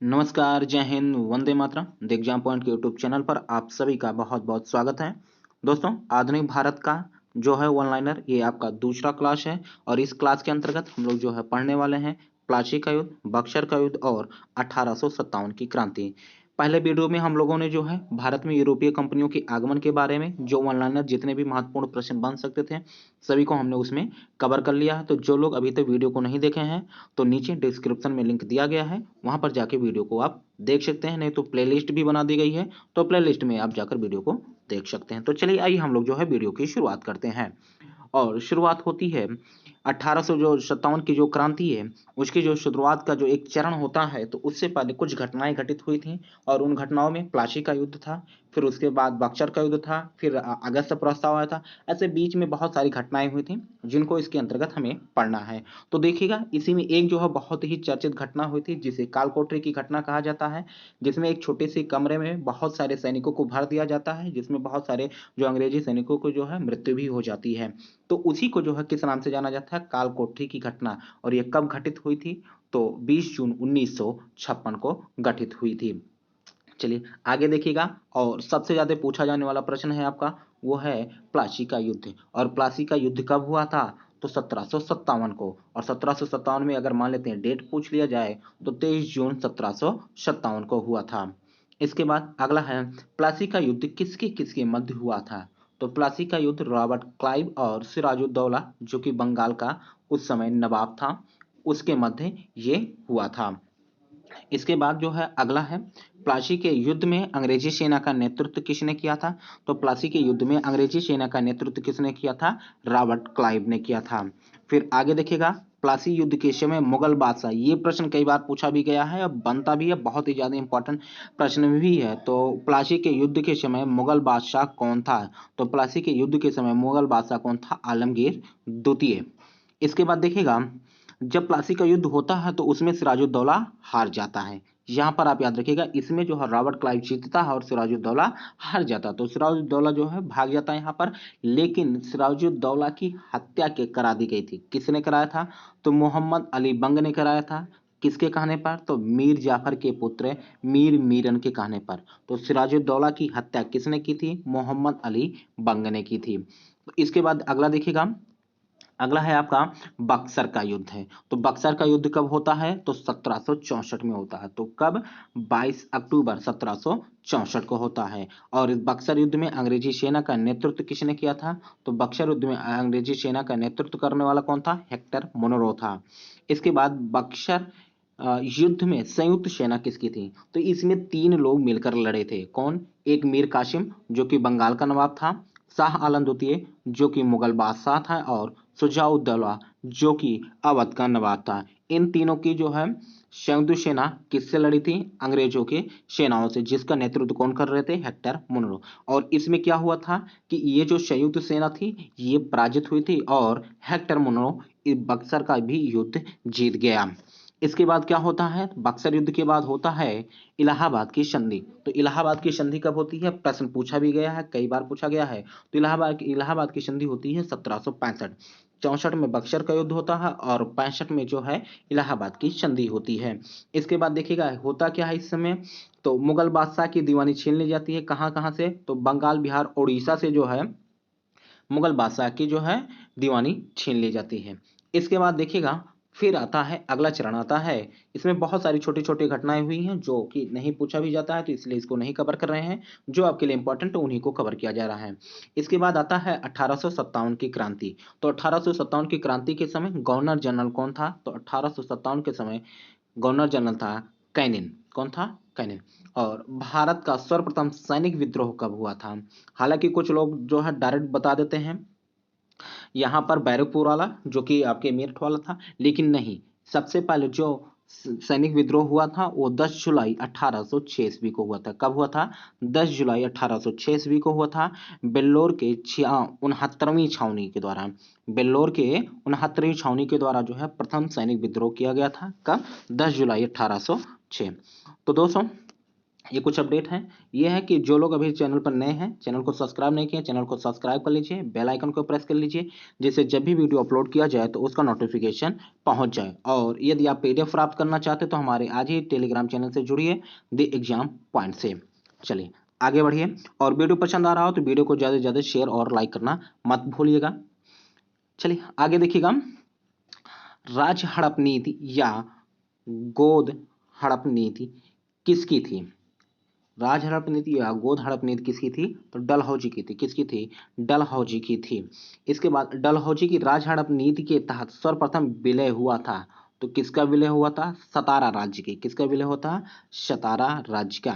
नमस्कार, जय हिंद, वंदे मातरम। दिग्जाम पॉइंट के यूट्यूब चैनल पर आप सभी का बहुत बहुत स्वागत है। दोस्तों, आधुनिक भारत का जो है वन लाइनर, ये आपका दूसरा क्लास है और इस क्लास के अंतर्गत हम लोग जो है पढ़ने वाले हैं प्लासी का युद्ध, बक्सर का युद्ध और 1857 की क्रांति। पहले वीडियो में हम लोगों ने जो है भारत में यूरोपीय कंपनियों के आगमन के बारे में जो वन लाइनर जितने भी महत्वपूर्ण प्रश्न बन सकते थे सभी को हमने उसमें कवर कर लिया है। तो जो लोग अभी तक वीडियो को नहीं देखे हैं तो नीचे डिस्क्रिप्शन में लिंक दिया गया है, वहां पर जाके वीडियो को आप देख सकते हैं। नहीं तो प्लेलिस्ट भी बना दी गई है, तो प्लेलिस्ट में आप जाकर वीडियो को देख सकते हैं। तो चलिए आइए हम लोग जो है वीडियो की शुरुआत करते हैं। और शुरुआत होती है 1857 की जो क्रांति है उसकी जो शुरुआत का जो एक चरण होता है, तो उससे पहले कुछ घटनाएं घटित हुई थी और उन घटनाओं में प्लासी का युद्ध था, फिर उसके बाद बक्सर का युद्ध था, फिर अगस्त प्रस्ताव आया था। ऐसे बीच में बहुत सारी घटनाएं हुई थी जिनको इसके अंतर्गत हमें पढ़ना है। तो देखिएगा, इसी में एक जो है बहुत ही चर्चित घटना हुई थी जिसे कालकोठरी की घटना कहा जाता है, जिसमें एक छोटे से कमरे में बहुत सारे सैनिकों को भर दिया जाता है, जिसमें बहुत सारे जो अंग्रेजी सैनिकों को जो है मृत्यु भी हो जाती है। तो उसी को जो है किस नाम से जाना जाता है, कालकोठरी की घटना। और ये कब घटित हुई थी, तो 20 जून 1956 को घटित हुई थी। चलिए आगे देखिएगा। और सबसे ज्यादा पूछा जाने वाला प्रश्न है आपका, वो है प्लासी का युद्ध। और प्लासी का युद्ध कब हुआ था, तो 1757 को। और 1757 में अगर मान लेते हैं डेट पूछ लिया जाए तो 23 जून 1757 को हुआ था। इसके बाद अगला है, प्लासी का युद्ध किसके किसके मध्य हुआ था। तो प्लासी का युद्ध रॉबर्ट क्लाइव और सिराजुद्दौला, जो कि बंगाल का उस समय नवाब था, उसके मध्य ये हुआ था। इसके बाद जो है अगला है, प्लासी के युद्ध में अंग्रेजी सेना का नेतृत्व किसने किया था। तो प्लासी के युद्ध में अंग्रेजी सेना का नेतृत्व किसने किया था, रॉबर्ट क्लाइव ने किया था। फिर आगे देखिएगा, प्लासी युद्ध के समय मुगल बादशाह, ये प्रश्न कई बार पूछा भी गया है और बनता भी है, बहुत ही ज्यादा इंपॉर्टेंट प्रश्न भी है। तो प्लासी के युद्ध के समय मुगल बादशाह कौन था। तो प्लासी के युद्ध के समय मुगल बादशाह कौन था, आलमगीर द्वितीय। इसके बाद देखिएगा, जब प्लासी का युद्ध होता है तो उसमें सिराजुद्दौला हार जाता है। यहाँ पर आप याद रखिएगा, इसमें जो है रॉबर्ट क्लाइव जीतता है और सिराजुद्दौला हार जाता है। तो सिराजुद्दौला जो है भाग जाता है यहाँ पर, लेकिन सिराजुद्दौला की हत्या के करा दी गई थी। किसने कराया था, तो मोहम्मद अली बंग ने कराया था। किसके कहने पर, तो मीर जाफर के पुत्र मीर मीरन के कहने पर। तो सिराजुद्दौला की हत्या किसने की थी, मोहम्मद अली बंग ने की थी। तो इसके बाद अगला देखिएगा, अगला है आपका बक्सर का युद्ध है। तो बक्सर का युद्ध कब होता है, तो 1764 में होता है। तो कब, 22 अक्टूबर 1764 को होता है। और इस बक्सर युद्ध में अंग्रेजी सेना का नेतृत्व किसने किया था, तो बक्सर युद्ध में अंग्रेजी सेना का नेतृत्व करने वाला कौन था, हेक्टर मुनरो था। इसके बाद बक्सर युद्ध में संयुक्त सेना किसकी थी, तो इसमें तीन लोग मिलकर लड़े थे। कौन, एक मीर कासिम जो कि बंगाल का नवाब था, शाह आलम द्वितीय जो कि मुगल बादशाह था, और सुजाउद्दौला जो कि अवध का नवाब था। इन तीनों की जो है संयुक्त सेना किससे लड़ी थी, अंग्रेजों के सेनाओं से, जिसका नेतृत्व कौन कर रहे थे, हेक्टर मुनरो। और इसमें क्या हुआ था कि ये जो संयुक्त सेना थी ये पराजित हुई थी और हेक्टर मुनरो बक्सर का भी युद्ध जीत गया। इसके बाद क्या होता है, बक्सर युद्ध के बाद होता है इलाहाबाद की संधि। तो इलाहाबाद की संधि कब होती है, प्रश्न पूछा भी गया है, कई बार पूछा गया है। तो इलाहाबाद की संधि होती है 1765। 64 में बक्सर का युद्ध होता है और 65 में जो है इलाहाबाद की संधि होती है। इसके बाद देखिएगा होता क्या है इस समय, तो मुगल बादशाह की दीवानी छीन ली जाती है। कहाँ कहाँ से, तो बंगाल, बिहार, उड़ीसा से जो है मुगल बादशाह की जो है दीवानी छीन ली जाती है। इसके बाद देखिएगा, फिर आता है अगला चरण आता है। इसमें बहुत सारी छोटी छोटी घटनाएं हुई हैं जो कि नहीं पूछा भी जाता है, तो इसलिए इसको नहीं कवर कर रहे हैं। जो आपके लिए इंपॉर्टेंट है उन्हीं को कवर किया जा रहा है। इसके बाद आता है 1857 की क्रांति। तो 1857 की क्रांति के समय गवर्नर जनरल कौन था, तो 1857 के समय गवर्नर जनरल था कैनिन। कौन था, कैनिन। और भारत का सर्वप्रथम सैनिक विद्रोह कब हुआ था। हालांकि कुछ लोग जो है डायरेक्ट बता देते हैं यहाँ पर बैरकपुर वाला जो कि आपके मेरठ वाला था, लेकिन नहीं, सबसे पहले जो सैनिक विद्रोह हुआ था वो 10 जुलाई 1806 ईस्वी को हुआ था। कब हुआ था, 10 जुलाई 1806 ईस्वी को हुआ था। बेल्लोर के 69वीं छावनी के द्वारा, बेल्लोर के 69वीं छावनी के द्वारा जो है प्रथम सैनिक विद्रोह किया गया था। कब, 10 जुलाई 1806। तो दोस्तों ये कुछ अपडेट है। ये है कि जो लोग अभी चैनल पर नए हैं, चैनल को सब्सक्राइब नहीं किए, चैनल को सब्सक्राइब कर लीजिए, बेल आइकन को प्रेस कर लीजिए, जिससे जब भी वीडियो अपलोड किया जाए तो उसका नोटिफिकेशन पहुंच जाए। और यदि आप पीडीएफ प्राप्त करना चाहते हैं तो हमारे आज ही टेलीग्राम चैनल से जुड़िए द एग्जाम पॉइंट से। चलिए आगे बढ़िए, और वीडियो पसंद आ रहा हो तो वीडियो को ज़्यादा से ज़्यादा शेयर और लाइक करना मत भूलिएगा। चलिए आगे देखिएगा, राज हड़प नीति या गोद हड़प नीति किसकी थी? राज हड़प नीति या गोद हड़प नीति किसकी थी? तो डलहौजी की थी। किसकी थी? डलहौजी की थी। इसके बाद डलहौजी की राज हड़प नीति के तहत सर्वप्रथम विलय हुआ था। तो किसका विलय हुआ था? सतारा राज्य की। किसका विलय होता? सतारा राज्य का।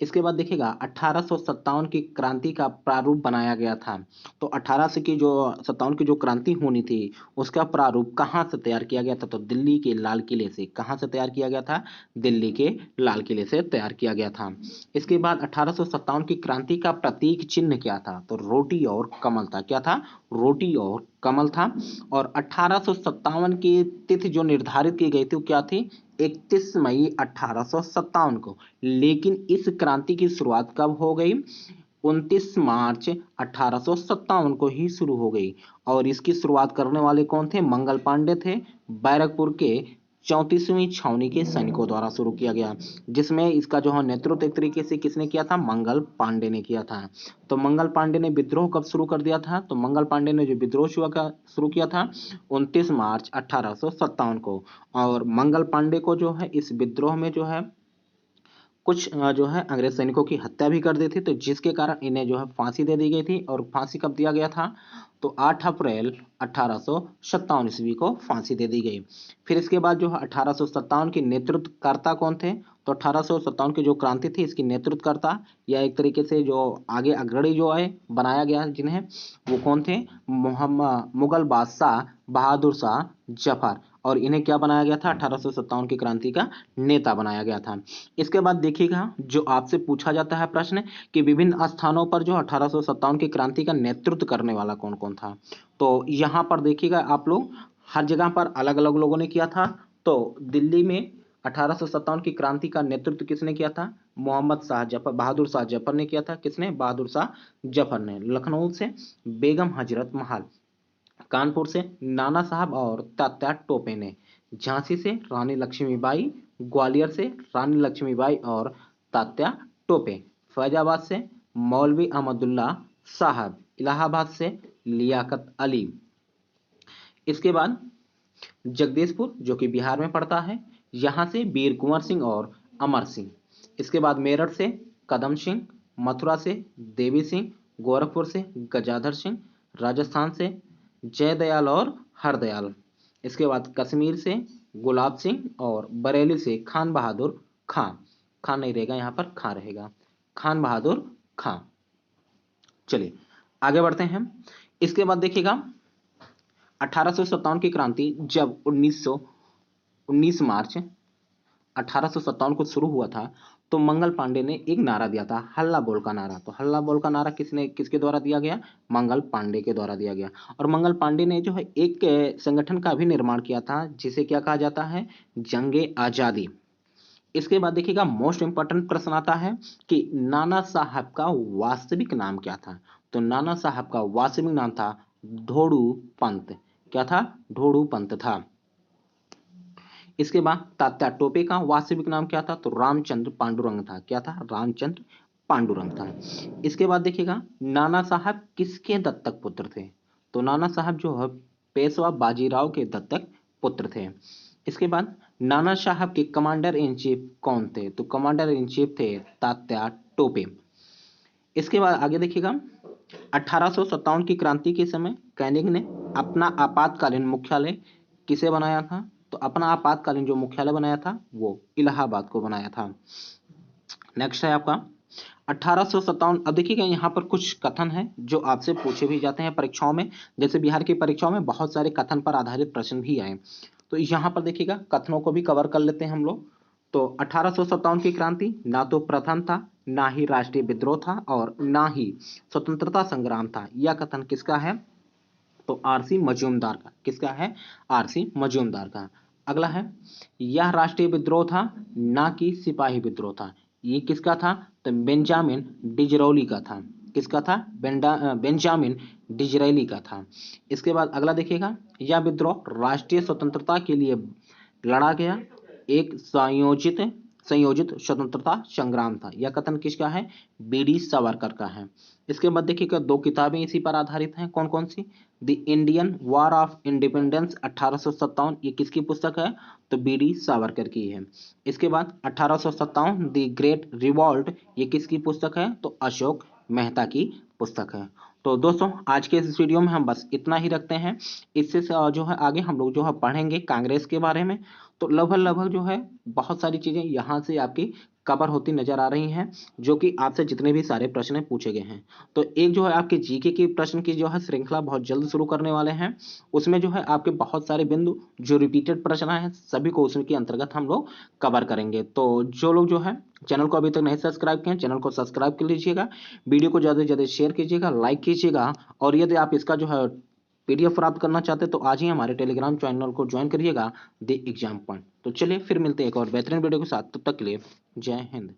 इसके बाद देखिएगा 1857 की क्रांति का प्रारूप बनाया गया था। तो 1857 की जो क्रांति होनी थी उसका प्रारूप कहाँ से तैयार किया गया था? तो दिल्ली के लाल किले से। कहाँ से तैयार किया गया था? दिल्ली के लाल किले से तैयार किया गया था। इसके बाद 1857 की क्रांति का प्रतीक चिन्ह क्या था? तो रोटी और कमल था। क्या था? रोटी और कमल था। और 1857 की तिथि जो निर्धारित की गई थी वो क्या थी? 31 मई 1857 को। लेकिन इस क्रांति की शुरुआत कब हो गई? 29 मार्च 1857 को ही शुरू हो गई। और इसकी शुरुआत करने वाले कौन थे? मंगल पांडे थे। बैरकपुर के 34वीं छावनी के सैनिकों द्वारा शुरू किया गया, जिसमें इसका जो है नेतृत्व एक तरीके से किसने किया था? मंगल पांडे ने किया था। तो मंगल पांडे ने विद्रोह कब शुरू कर दिया था? तो मंगल पांडे ने जो विद्रोह शुरू किया था 29 मार्च 1857 को। और मंगल पांडे को जो है इस विद्रोह में जो है कुछ जो है अंग्रेज सैनिकों की हत्या भी कर दी थी, तो जिसके कारण इन्हें जो है फांसी दे दी गई थी। और फांसी कब दिया गया था? तो 8 अप्रैल 1857 ईस्वी को फांसी दे दी गई। फिर इसके बाद जो है 1857 के नेतृत्वकर्ता कौन थे? तो 1857 की जो क्रांति थी इसकी नेतृत्वकर्ता या एक तरीके से जो आगे अग्रणी जो है बनाया गया जिन्हें, वो कौन थे? मोहम्मद मुगल बादशाह बहादुर शाह जफर। और इन्हें क्या बनाया गया था? 1857 की क्रांति का नेता बनाया गया था। इसके बाद देखिएगा जो आपसे पूछा जाता है प्रश्न कि विभिन्न स्थानों पर जो 1857 की क्रांति का नेतृत्व करने वाला कौन कौन था। तो यहाँ पर देखिएगा आप लोग, हर जगह पर अलग अलग लोगों ने किया था। तो दिल्ली में 1857 की क्रांति का नेतृत्व किसने किया था? मोहम्मद शाह जफर, बहादुर शाह जफर ने किया था। किसने? बहादुर शाह जफर ने। लखनऊ से बेगम हजरत महल, कानपुर से नाना साहब और तात्या टोपे ने, झांसी से रानी लक्ष्मीबाई, ग्वालियर से रानी लक्ष्मीबाई और तात्या टोपे, फैजाबाद से मौलवी अहमदुल्ला साहब, इलाहाबाद से लियाकत अली। इसके बाद जगदीशपुर जो कि बिहार में पड़ता है, यहाँ से वीर कुंवर सिंह और अमर सिंह। इसके बाद मेरठ से कदम सिंह, मथुरा से देवी सिंह, गोरखपुर से गजाधर सिंह, राजस्थान से जयदयाल और हरदयाल। इसके बाद कश्मीर से गुलाब सिंह और बरेली से खान बहादुर खां। खान नहीं रहेगा यहाँ पर, खां रहेगा, खान बहादुर खां। चलिए आगे बढ़ते हैं। इसके बाद देखिएगा 1857 की क्रांति जब 19 मार्च 1857 को शुरू हुआ था तो मंगल पांडे ने एक नारा दिया था, हल्ला बोल का नारा। तो हल्ला बोल का नारा किसके द्वारा दिया गया? मंगल पांडे के द्वारा दिया गया। और मंगल पांडे ने जो है एक संगठन का भी निर्माण किया था जिसे क्या कहा जाता है? जंगे आजादी। इसके बाद देखिएगा मोस्ट इंपॉर्टेंट प्रश्न आता है कि नाना साहब का वास्तविक नाम क्या था? तो नाना साहब का वास्तविक नाम था ढोड़ू पंत। क्या था? ढोड़ू पंत था। इसके बाद तात्या टोपे का वास्तविक नाम क्या था? तो रामचंद्र पांडुरंग था। क्या था? रामचंद्र पांडुरंग था। इसके बाद देखिएगा नाना साहब किसके दत्तक पुत्र थे? तो नाना साहब जो है पेशवा बाजीराव के दत्तक पुत्र थे। इसके बाद नाना साहब के कमांडर इन चीफ कौन थे? तो कमांडर इन चीफ थे तात्या टोपे। इसके बाद आगे देखिएगा 1857 की क्रांति के समय कैनिंग ने अपना आपातकालीन मुख्यालय किसे बनाया था? तो अपना आपातकालीन जो मुख्यालय बनाया था वो इलाहाबाद को बनाया था। नेक्स्ट है आपका 1857। अब देखिएगा यहाँ पर कुछ कथन है जो आपसे पूछे भी जाते हैं परीक्षाओं में, जैसे बिहार की परीक्षाओं में बहुत सारे कथन पर आधारित प्रश्न भी आए। तो यहाँ पर देखिएगा कथनों को भी कवर कर लेते हैं हम लोग। तो 1857 की क्रांति ना तो प्रथम था, ना ही राष्ट्रीय विद्रोह था और ना ही स्वतंत्रता संग्राम था। यह कथन किसका है? तो आरसी मजूमदार का। किसका है? आरसी मजूमदार का। अगला है यह राष्ट्रीय विद्रोह था ना कि सिपाही विद्रोह था। ये किसका था? तो बेंजामिन डिज़रायली का था। किसका था? बेंजामिन डिज़रायली का था। इसके बाद अगला देखिएगा, यह विद्रोह राष्ट्रीय स्वतंत्रता के लिए लड़ा गया एक संयोजित स्वतंत्रता संग्राम था। यह कथन किसका है? बी.डी. सावरकर का है। इसके बाद देखिएगा, दो किताबें इसी पर आधारित हैं। कौन कौन सी? The Indian war of independence 1857, ये किसकी पुस्तक है? तो बी.डी. सावरकर की है। इसके बाद 1857 द ग्रेट रिवॉल्ट, ये किसकी पुस्तक है? तो अशोक मेहता की पुस्तक है। तो दोस्तों, आज के इस वीडियो में हम बस इतना ही रखते हैं। इससे जो है आगे हम लोग जो है पढ़ेंगे कांग्रेस के बारे में। तो लगभग जो है बहुत सारी चीजें यहाँ से आपकी कवर होती नजर आ रही हैं, जो कि आपसे जितने भी सारे प्रश्न पूछे गए हैं। तो एक जो है आपके जीके की प्रश्न की जो है श्रृंखला बहुत जल्द शुरू करने वाले हैं। उसमें जो है आपके बहुत सारे बिंदु जो रिपीटेड प्रश्न हैं सभी को उसके अंतर्गत हम लोग कवर करेंगे। तो जो लोग जो है चैनल को अभी तक नहीं सब्सक्राइब किए, चैनल को सब्सक्राइब कर लीजिएगा, वीडियो को ज़्यादा से ज़्यादा शेयर कीजिएगा, लाइक कीजिएगा। और यदि आप इसका जो है पीडीएफ प्राप्त करना चाहते हैं तो आज ही हमारे टेलीग्राम चैनल को ज्वाइन करिएगा, द एग्जाम पॉइंट। तो चलिए फिर मिलते हैं एक और बेहतरीन वीडियो के साथ, तब तक के लिए जय हिंद।